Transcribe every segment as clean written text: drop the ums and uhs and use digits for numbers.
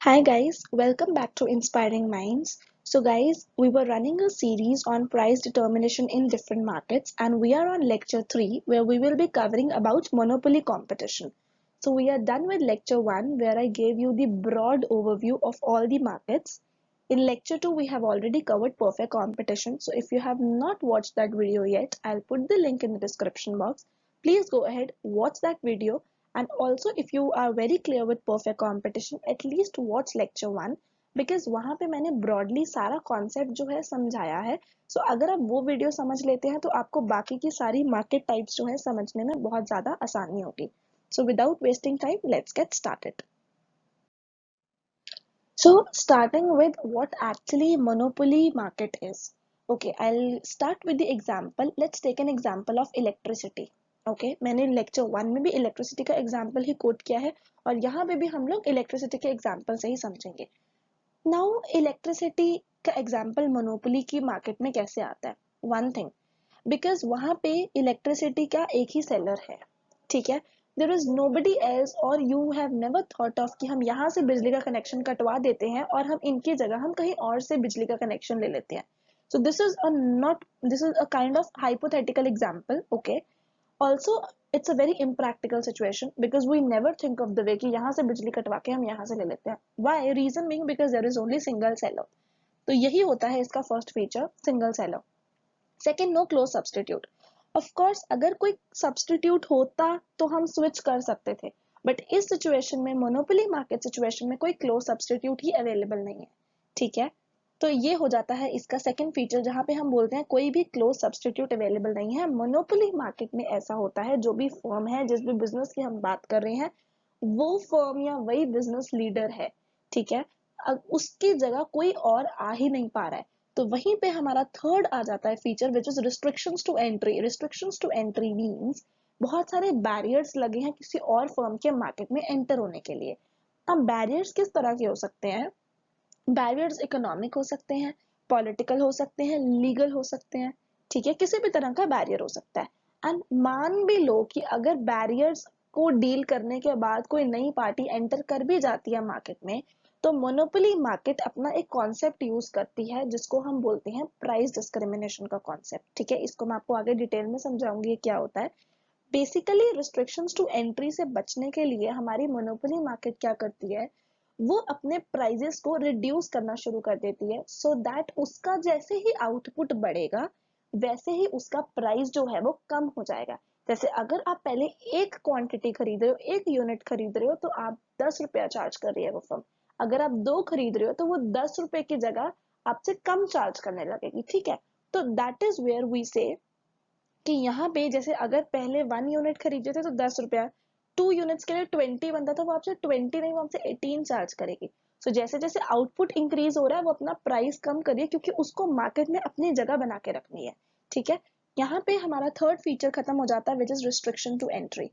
Hi guys, welcome back to Inspiring Minds. So guys, we were running a series on price determination in different markets and we are on lecture 3 where we will be covering about monopoly competition. So we are done with lecture 1 where I gave you the broad overview of all the markets. In lecture 2 we have already covered perfect competition. So if you have not watched that video yet, I'll put the link in the description box. Please go ahead, watch that video. And also if you are very clear with perfect competition, at least watch lecture 1 because वहां पे मैंने broadly सारा concept जो है समझाया है. So अगर आप वो वीडियो समझ लेते हैं तो आपको बाकी की सारी market types जो है समझने में बहुत ज़्यादा आसानी होगी. So without wasting time, let's get started. So starting with what actually monopoly market is. Okay, I'll start with the example. Let's take an example of electricity. Okay, मैंने lecture 1 में भी electricity का example ही quote किया है और यहाँ पे भी हम लोग electricity के example से ही समझेंगे. Now electricity का example monopoly की market में कैसे आता है? One thing, because वहाँ पे electricity का एक ही seller है, ठीक है? There is nobody else or you have never thought of कि हम यहाँ से बिजली का कनेक्शन कटवा देते हैं और हम इनकी जगह हम कहीं और से बिजली का कनेक्शन ले लेते हैं. So this is a kind of hypothetical example, okay? Also it's a very impractical situation because we never think of the way कि यहाँ से बिजली कटवा के हम यहाँ से ले लेते हैं. Why? Reason being because there is only single seller. तो यही होता है इसका first feature, single seller. Second, no close substitute. Of course अगर कोई substitute होता तो हम switch कर सकते थे, but इस situation में monopoly market situation में कोई close substitute ही available नहीं है, ठीक है? तो ये हो जाता है इसका second feature जहाँ पे हम बोलते हैं कोई भी close substitute available नहीं है. monopoly market में ऐसा होता है जो भी firm है, जिस भी business की हम बात कर रहे हैं, वो firm या वही business leader है, ठीक है? अब उसकी जगह कोई और आ ही नहीं पा रहा है. तो वहीं पे हमारा थर्ड आ जाता है feature which is restrictions to entry. Restrictions to entry means बहुत सारे बैरियर्स लगे हैं किसी और फर्म के मार्केट में एंटर होने के लिए. अब बैरियर्स किस तरह के हो सकते हैं? बैरियर्स इकोनॉमिक हो सकते हैं, पॉलिटिकल हो सकते हैं, लीगल हो सकते हैं, ठीक है? किसी भी तरह का बैरियर हो सकता है. एंड मान भी लो कि अगर बैरियर्स को डील करने के बाद कोई नई पार्टी एंटर कर भी जाती है मार्केट में, तो मोनोपोली मार्केट अपना एक कॉन्सेप्ट यूज करती है जिसको हम बोलते हैं प्राइस डिस्क्रिमिनेशन का कॉन्सेप्ट, ठीक है? इसको मैं आपको आगे डिटेल में समझाऊंगी ये क्या होता है. बेसिकली रिस्ट्रिक्शंस टू एंट्री से बचने के लिए हमारी मोनोपोली मार्केट क्या करती है, वो अपने प्राइजेस को रिड्यूस करना शुरू कर देती है सो दैट उसका जैसे ही आउटपुट बढ़ेगा वैसे ही उसका प्राइस जो है वो कम हो जाएगा. जैसे अगर आप पहले एक क्वांटिटी खरीद रहे हो, एक यूनिट खरीद रहे हो, तो आप 10 रुपया चार्ज कर रही है वो फर्म. अगर आप 2 खरीद रहे हो तो वो 10 रुपए की जगह आपसे कम चार्ज करने लगेगी, ठीक है? तो दैट इज वेयर वी से कि यहाँ पे जैसे अगर पहले 1 यूनिट खरीदे थे तो 10 रुपया, 2 यूनिट्स के लिए 20 बनता था, वो आपसे 20 नहीं, वो आपसे 18 चार्ज करेगी. सो जैसे जैसे आउटपुट इंक्रीज हो रहा है वो अपना प्राइस कम करिए क्योंकि उसको मार्केट में अपनी जगह बना के रखनी है, ठीक है? यहाँ पे हमारा थर्ड फीचर खत्म हो जाता है which is restriction to entry.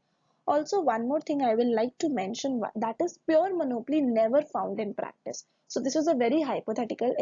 Also, one more thing I will like to mention, that is pure monopoly never found in practice. So this is a very hypothetical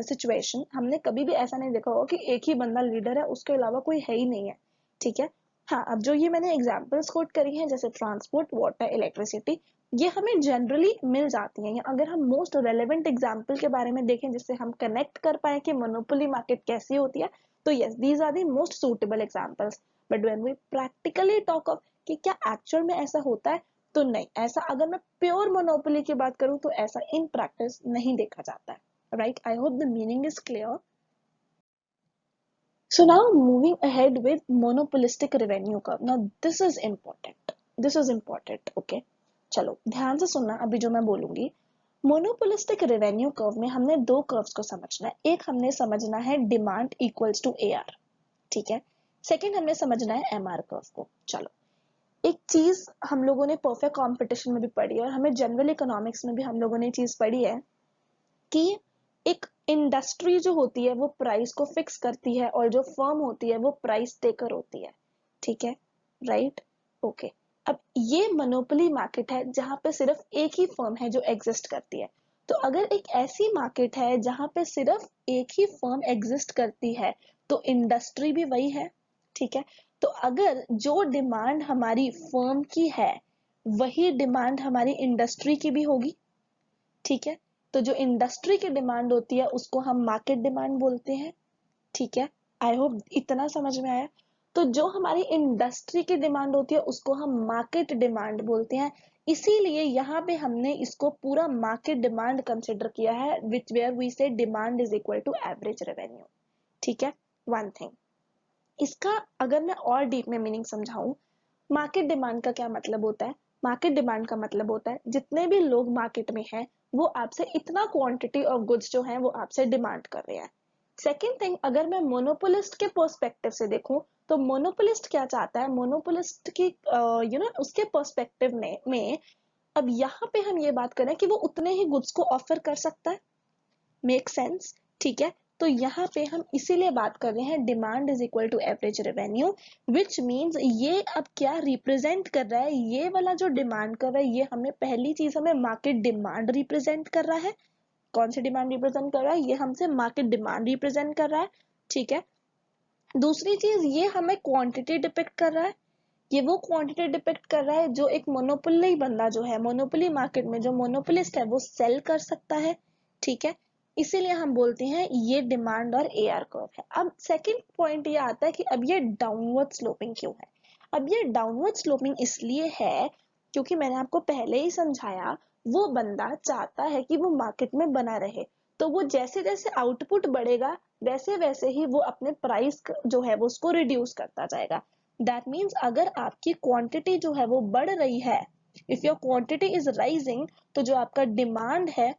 situation. हमने कभी भी ऐसा नहीं देखा होगा कि एक ही बंदा लीडर है, उसके अलावा कोई है ही नहीं है, ठीक है? हाँ, अब जो ये मैंने एग्जाम्पल्स कोट करी हैं जैसे ट्रांसपोर्ट, वाटर, इलेक्ट्रिसिटी, ये हमें जनरली मिल जाती हैं. अगर हम मोस्ट रेलेवेंट एग्जाम्पल के बारे में देखें जिससे हम कनेक्ट कर पाए कि मोनोपोली मार्केट कैसी होती है, तो yes, these are the most suitable examples. But when we practically talk of कि क्या एक्चुअल में ऐसा होता है, तो नहीं. ऐसा अगर मैं प्योर मोनोपोली की बात करूं तो ऐसा इन प्रैक्टिस नहीं देखा जाता है, right? I hope the meaning is clear. So now moving ahead with monopolistic revenue curve. Now this is important. This is important. Okay. चलो ध्यान से सुनना अभी जो मैं बोलूंगी. मोनोपोलिस्टिक रेवेन्यू कर्व में हमने दो कर्व्स को समझना है. एक हमने समझना है डिमांड इक्वल्स टू AR, ठीक है? सेकंड हमने समझना है MR कर्व को. चलो, एक चीज हम लोगों ने परफेक्ट कंपटीशन में भी पढ़ी है और हमें जनरल इकोनॉमिक्स में भी हम लोगों ने चीज पढ़ी है कि एक इंडस्ट्री जो होती है वो प्राइस को फिक्स करती है और जो फर्म होती है वो प्राइस टेकर होती है, ठीक है? Right, okay. अब ये मोनोपोली मार्केट है जहां पे सिर्फ एक ही फर्म है जो एग्जिस्ट करती है. तो अगर एक ऐसी मार्केट है जहां पे सिर्फ एक ही फर्म एग्जिस्ट करती है तो इंडस्ट्री भी वही है, ठीक है? तो अगर जो डिमांड हमारी फर्म की है वही डिमांड हमारी इंडस्ट्री की भी होगी, ठीक है। तो जो इंडस्ट्री की डिमांड होती है उसको हम मार्केट डिमांड बोलते हैं। ठीक है, आई होप इतना समझ में आया। तो जो हमारी इंडस्ट्री की डिमांड होती है उसको हम मार्केट डिमांड बोलते हैं। इसीलिए यहाँ पे हमने इसको पूरा मार्केट डिमांड कंसिडर किया है, which where we say demand is equal to average revenue. ठीक है, वन थिंग। इसका अगर मैं और डीप में मीनिंग समझाऊं, मार्केट डिमांड का क्या मतलब होता है? मार्केट डिमांड का मतलब होता है जितने भी लोग मार्केट में हैं वो आपसे इतना क्वांटिटी ऑफ गुड्स जो है वो आपसे डिमांड कर रहे हैं। सेकेंड थिंग, अगर मैं मोनोपोलिस्ट के पर्सपेक्टिव से देखूं तो मोनोपोलिस्ट क्या चाहता है? मोनोपोलिस्ट की उसके पर्सपेक्टिव में अब यहाँ पे हम ये बात करें कि वो उतने ही गुड्स को ऑफर कर सकता है। Make sense? ठीक है, तो यहाँ पे हम इसीलिए बात कर रहे हैं demand is equal to average revenue, which means ये अब क्या रिप्रेजेंट कर रहा है? ये वाला जो डिमांड कर रहा है ये हमें पहली चीज हमें मार्केट डिमांड रिप्रेजेंट कर रहा है। कौन सी डिमांड रिप्रेजेंट कर रहा है? ये हमसे मार्केट डिमांड रिप्रेजेंट कर रहा है। ठीक है, दूसरी चीज ये हमें क्वांटिटी डिपेक्ट कर रहा है। ये वो क्वांटिटी डिपेक्ट कर रहा है जो एक मोनोपोली बंदा जो है, मोनोपोली मार्केट में जो मोनोपोलिस्ट है वो सेल कर सकता है। ठीक है, इसीलिए हम बोलते हैं ये डिमांड और एआर कर्व है। अब सेकंड पॉइंट ये आता है कि अब ये डाउनवर्ड स्लोपिंग क्यों है? अब ये डाउनवर्ड स्लोपिंग इसलिए है क्योंकि मैंने आपको पहले ही समझाया, वो बंदा चाहता है कि वो मार्केट में बना रहे। तो वो जैसे जैसे आउटपुट बढ़ेगा वैसे वैसे ही वो अपने प्राइस जो है वो उसको रिड्यूस करता जाएगा। दैट मीन्स अगर आपकी क्वांटिटी जो है वो बढ़ रही है, if your quantity is rising, तो जो आपका डिमांड है,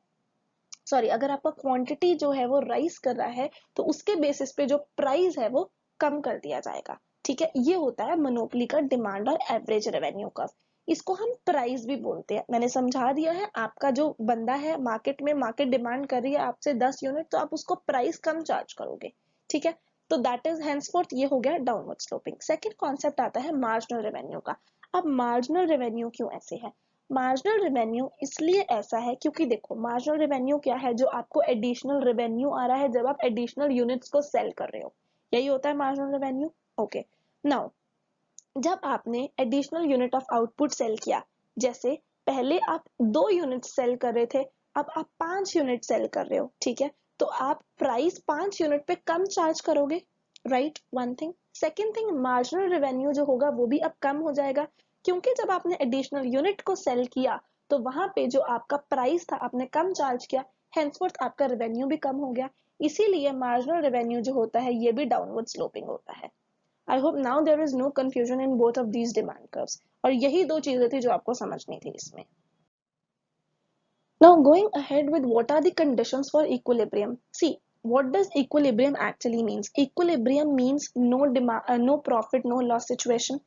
सॉरी, अगर आपका क्वांटिटी जो है वो राइज कर रहा है तो उसके बेसिस पे जो प्राइस है वो कम कर दिया जाएगा। ठीक है, ये होता है मोनोपोली का डिमांड और एवरेज रेवेन्यू कर्व। इसको हम प्राइस भी बोलते हैं। मैंने समझा दिया है, आपका जो बंदा है मार्केट में, मार्केट डिमांड कर रही है आपसे 10 यूनिट, तो आप उसको प्राइस कम चार्ज करोगे। ठीक है, तो दैट इज हेंसफोर्थ ये हो गया डाउनवर्ड स्लोपिंग। सेकंड कॉन्सेप्ट आता है मार्जिनल रेवेन्यू का। अब मार्जिनल रेवेन्यू क्यों ऐसे है? मार्जिनल रेवेन्यू इसलिए ऐसा है क्योंकि देखो, मार्जिनल रेवेन्यू क्या है? जो आपको एडिशनल रेवेन्यू आ रहा है जब आप एडिशनल यूनिट्स को सेल कर रहे हो, यही होता है मार्जिनल रेवेन्यू। ओके, नाउ जब आपने additional unit of output sell किया, जैसे पहले आप 2 यूनिट सेल कर रहे थे, अब आप 5 यूनिट सेल कर रहे हो। ठीक है, तो आप प्राइस 5 यूनिट पे कम चार्ज करोगे, right? One thing. Second thing, marginal revenue जो होगा वो भी अब कम हो जाएगा क्योंकि जब आपने एडिशनल यूनिट को सेल किया तो वहां पे जो आपका प्राइस था आपने कम चार्ज किया, हेंसफोर्थ आपका रेवेन्यू भी कम हो गया। इसीलिए मार्जिनल रेवेन्यू जो होता है ये भी डाउनवर्ड स्लोपिंग होता है। I hope now there is no confusion in both of these demand curves. और यही दो चीजें थी जो आपको समझनी थी इसमें। Now going ahead with what are the conditions for equilibrium. See, what does equilibrium actually means? Equilibrium means no demand, no profit, no loss situation.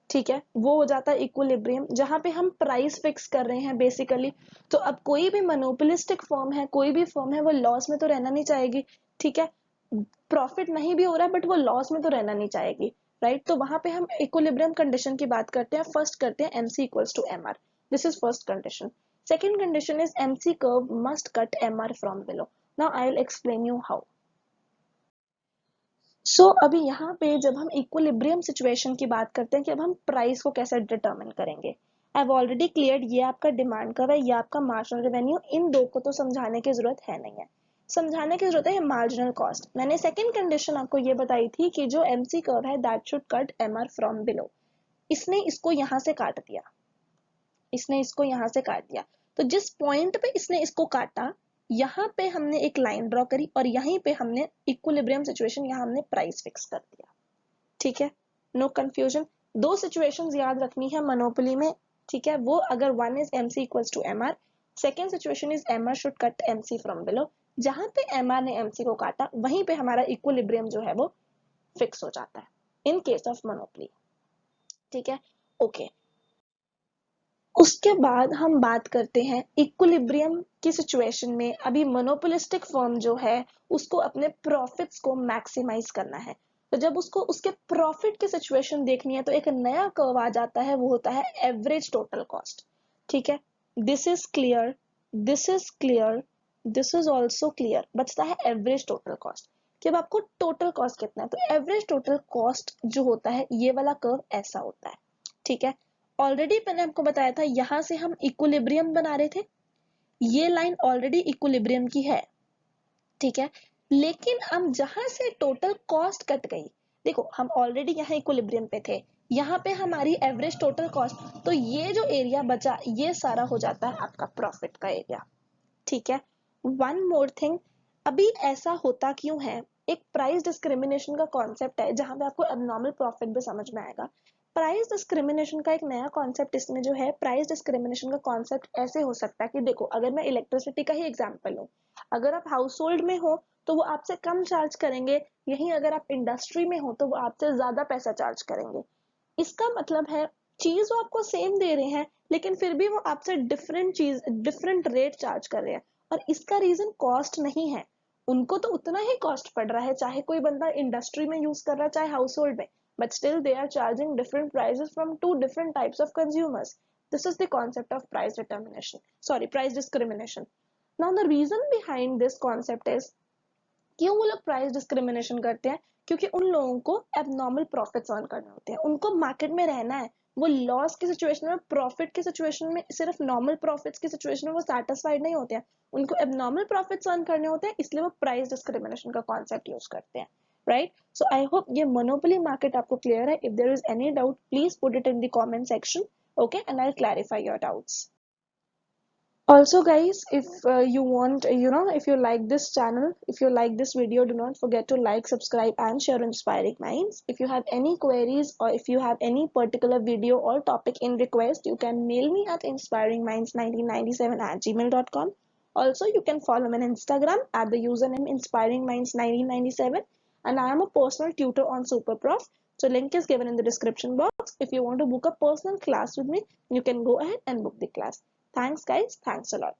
ठीक है, वो हो जाता है इक्विलिब्रियम जहां पे हम प्राइस फिक्स कर रहे हैं बेसिकली। तो अब कोई भी मोनोपोलिस्टिक फर्म है, कोई भी फर्म है, वो लॉस में तो रहना नहीं चाहेगी। ठीक है, प्रॉफिट नहीं भी हो रहा है बट वो लॉस में तो रहना नहीं चाहेगी, राइट? तो वहां पे हम इक्विलिब्रियम कंडीशन की बात करते हैं। फर्स्ट करते हैं MC equals to MR। This is first condition. Second condition is MC curve must cut MR from below. Now I will explain you how. So अभी यहाँ पे जब हम इक्विलिब्रियम सिचुएशन की बात करते हैं कि अब हम प्राइस को कैसे डिटरमिन करेंगे। आई हैव ऑलरेडी क्लियर्ड, ये आपका डिमांड कर्व है, ये आपका मार्जिनल रेवेन्यू। इन दो को तो समझाने की जरूरत है नहीं है, समझाने की जरूरत है मार्जिनल कॉस्ट। मैंने सेकंड कंडीशन आपको ये बताई थी कि जो MC कर्व है that should cut MR from below. इसने इसको यहाँ से काट दिया, इसने इसको यहाँ से काट दिया। तो जिस पॉइंट पे इसने इसको काटा, यहाँ पे हमने एक लाइन ड्रॉ करी और यहीं पे हमने इक्विलिब्रियम सिचुएशन, यहाँ हमने प्राइस फिक्स कर दिया। ठीक है, नो कंफ्यूजन। दो सिचुएशंस याद रखनी है मोनोपोली में। ठीक है, वो अगर one is MC equals to MR, second situation is MR should cut MC from below. जहां पे MR ने MC को काटा वहीं पे हमारा इक्विलिब्रियम जो है वो फिक्स हो जाता है इन केस ऑफ मोनोपोली। ठीक है, ओके। उसके बाद हम बात करते हैं इक्विलिब्रियम की सिचुएशन में। अभी मोनोपोलिस्टिक फर्म जो है उसको अपने प्रॉफिट्स को मैक्सिमाइज करना है। तो जब उसको उसके प्रॉफिट की सिचुएशन देखनी है तो एक नया कर्व आ जाता है, वो होता है एवरेज टोटल कॉस्ट। ठीक है, this is clear, this is clear, this is also clear. बचता है एवरेज टोटल कॉस्ट कि अब आपको टोटल कॉस्ट कितना है। तो एवरेज टोटल कॉस्ट जो होता है ये वाला कर्व ऐसा होता है। ठीक है, ऑलरेडी मैंने आपको बताया था, यहां से हम इक्विलिब्रियम बना रहे थे, ये लाइन ऑलरेडी इक्विलिब्रियम की है, ठीक है। लेकिन हम जहां से टोटल कॉस्ट कट गई, देखो हम ऑलरेडी यहाँ इक्विलिब्रियम पे थे, यहाँ पे हमारी एवरेज टोटल कॉस्ट, तो ये जो एरिया बचा ये सारा हो जाता है आपका प्रॉफिट का एरिया, ठीक है। वन मोर थिंग, अभी ऐसा होता क्यों है, एक प्राइस डिस्क्रिमिनेशन का कॉन्सेप्ट है जहां पे आपको एबनॉर्मल प्रॉफिट भी समझ में आएगा। प्राइस डिस्क्रिमिनेशन का एक नया कॉन्सेप्ट इसमें जो है, प्राइस डिस्क्रिमिनेशन का कॉन्सेप्ट ऐसे हो सकता है कि देखो अगर मैं इलेक्ट्रिसिटी का ही एग्जांपल लूं, अगर आप हाउस होल्ड में हो तो वो आपसे कम चार्ज करेंगे, यहीं अगर आप इंडस्ट्री में हो तो वो आपसे ज्यादा पैसा चार्ज करेंगे। इसका मतलब है चीज वो आपको सेम दे रहे हैं लेकिन फिर भी वो आपसे डिफरेंट रेट चार्ज कर रहे हैं, और इसका रीजन कॉस्ट नहीं है। उनको तो उतना ही कॉस्ट पड़ रहा है चाहे कोई बंदा इंडस्ट्री में यूज कर रहा है चाहे हाउस होल्ड में, but still they are charging different prices from two different types of consumers. This is the concept of price discrimination. Now the reason behind this concept is, क्यों वो लोग price discrimination करते हैं, क्योंकि उन लोगों को एबनॉर्मल प्रॉफिट्स अर्न करने होते हैं, उनको मार्केट में रहना है। वो लॉस की सिचुएशन में, प्रॉफिट की सिचुएशन में, सिर्फ नॉर्मल प्रॉफिट्स की सिचुएशन में वो सेटिस्फाइड नहीं होते हैं, उनको एबनॉर्मल प्रॉफिट्स अर्न करने होते हैं, इसलिए वो प्राइस डिस्क्रिमिनेशन का कॉन्सेप्ट यूज करते हैं, राइट। सो आई होप ये मोनोपोली मार्केट आपको क्लियर है। If there is any doubt please put it in the comment section, okay, and I will clarify your doubts. Also guys, if you want, if you like this channel, if you like this video, do not forget to like, subscribe and share Inspiring Minds. If you have any queries or if you have any particular video or topic in request, you can mail me at inspiringminds1997@gmail.com. Also, you can follow me on Instagram at the username inspiringminds1997, and I am a personal tutor on Superprof. So link is given in the description box. If you want to book a personal class with me, you can go ahead and book the class. Thanks guys. Thanks a lot.